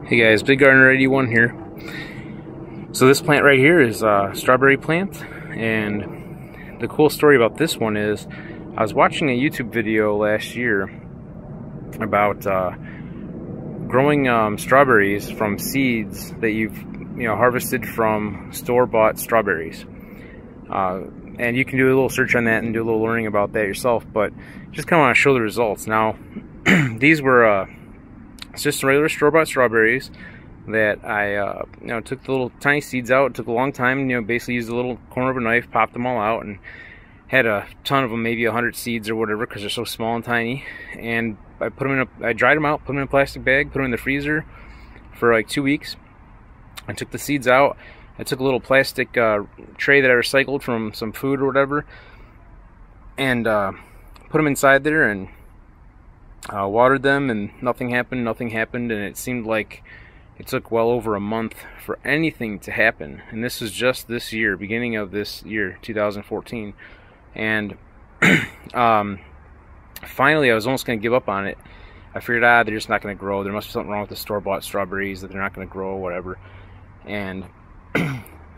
Hey guys, BigGardener81 here. So this plant right here is a strawberry plant, and the cool story about this one is I was watching a YouTube video last year about growing strawberries from seeds that you've harvested from store-bought strawberries. And you can do a little search on that and do a little learning about that yourself, but just kind of want to show the results. Now, these were it's just regular store-bought strawberries that I took the little tiny seeds out. It took a long time, basically used a little corner of a knife, popped them all out, and had a ton of them, maybe 100 seeds or whatever, because they're so small and tiny. And I put them I dried them out, put them in a plastic bag, put them in the freezer for like 2 weeks. I took the seeds out. I took a little plastic tray that I recycled from some food or whatever, and put them inside there and watered them, and nothing happened, and it seemed like it took well over a month for anything to happen. And this was just this year, beginning of this year, 2014. And finally I was almost going to give up on it. I figured, they're just not going to grow. There must be something wrong with the store-bought strawberries, that they're not going to grow or whatever. And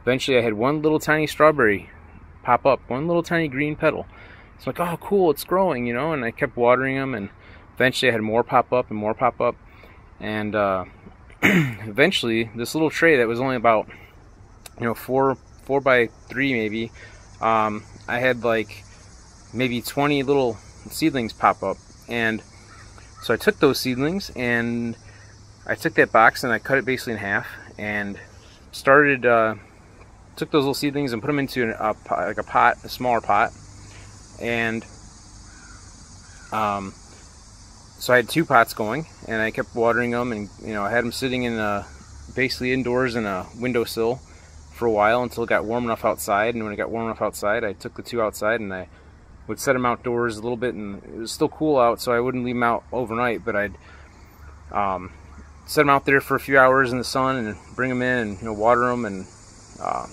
eventually I had one little tiny strawberry pop up, one little tiny green petal. It's like, oh cool, it's growing, and I kept watering them, and eventually I had more pop up and more pop up. And eventually this little tray that was only about 4 by 3 maybe, I had like maybe 20 little seedlings pop up. And so I took those seedlings and I took that box and I cut it basically in half and started took those little seedlings and put them into a smaller pot. And so I had 2 pots going, and I kept watering them, and I had them sitting in basically indoors in a windowsill for a while until it got warm enough outside. And when it got warm enough outside, I took the 2 outside and I would set them outdoors a little bit, and it was still cool out, so I wouldn't leave them out overnight, but I'd set them out there for a few hours in the sun and bring them in and water them, and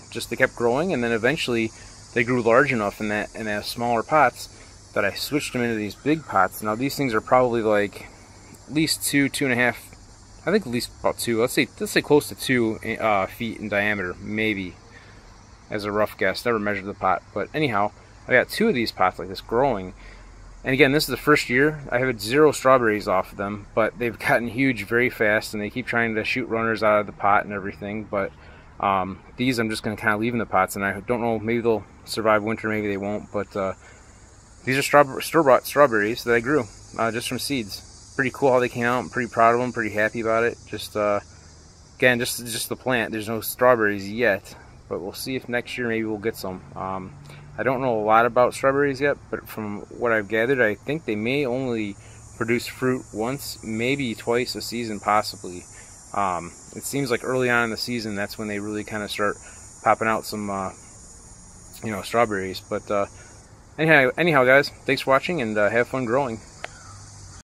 just they kept growing. And then eventually they grew large enough in that smaller pots that I switched them into these big pots. Now these things are probably like at least 2.5, I think at least about 2, let's say close to 2 feet in diameter, maybe, as a rough guess. Never measured the pot, but anyhow, I got 2 of these pots like this growing. And again, this is the first year. I have 0 strawberries off of them, but they've gotten huge very fast, and they keep trying to shoot runners out of the pot and everything. But these I'm just going to kind of leave in the pots, and I don't know, maybe they'll survive winter, maybe they won't, but these are store-bought strawberries that I grew just from seeds. Pretty cool how they came out. I'm pretty proud of them, pretty happy about it. Just again, just the plant. There's no strawberries yet, but we'll see if next year maybe we'll get some. I don't know a lot about strawberries yet, but from what I've gathered, I think they may only produce fruit once, maybe twice a season, possibly. It seems like early on in the season, that's when they really kind of start popping out some strawberries. But anyhow guys, thanks for watching, and have fun growing.